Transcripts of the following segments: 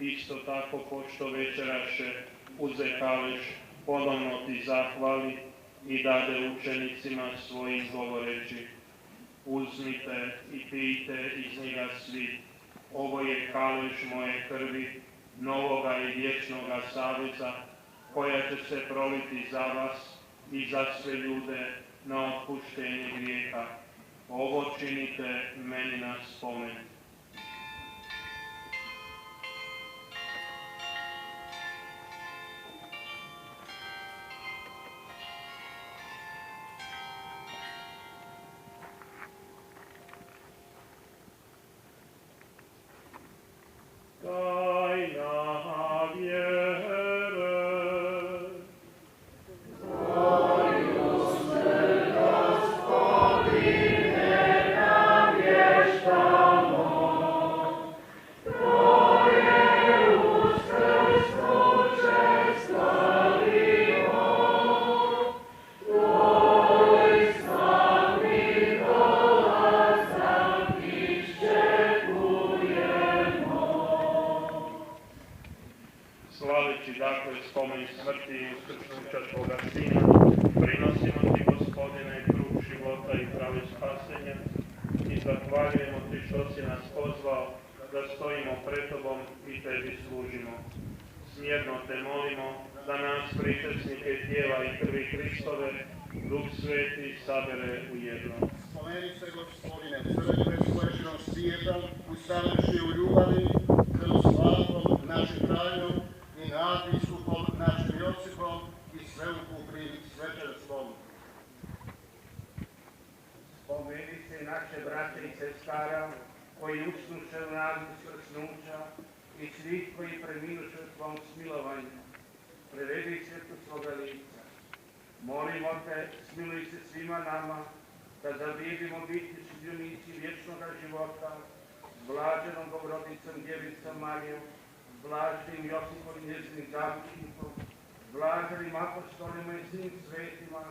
isto tako pošto večeraše uze kaleš, ponovno ti zahvali i dade učenicima svojim govoreći: uzmite i pijte iz njega svi, ovo je kaleš moje krvi, novoga i vječnoga saveza, koja će se proliti za vas i za sve ljude na otpuštenje grijeha. Ovo činite meni na spomen. Tajna vjere. Slaveći dakle spomen smrti i uskrsnuća Tvoga Sina, prinosimo Ti, Gospodine, kruh života i prave spasenja i zahvaljujemo Ti što si nas pozvao da stojimo pred Tobom i Tebi služimo. Smjerno Te molimo da nas, pričasnike tijela i krvi Hristove, Duh Sveti sabere u jedno. Spomeni se, Gospodine, crkve svoječnog svijeta, ustavivši u ljubavi, kroz slavom našim krajom i nadbiskupom našim Josipom i sveukupnim svećenstvom. Spomeni se naše braće i sestara koji usnuše u nadu skrsnuća i svih koji preminuše u Tvom smilovanju. Prevedi svetu svoga lica. Molimo Te, smiluj se svima nama, da zavidimo biti sudionici vječnoga života s blaženom Bogrodicom Djevicom Marijom, s blaženim Josipom i njezinim zaštitnikom, s blaženim apostolima i svim svetima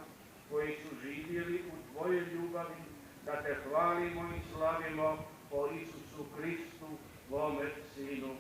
koji su živjeli u Tvojoj ljubavi, da Te hvalimo i slavimo po Isusu Kristu, Tvome Sinu.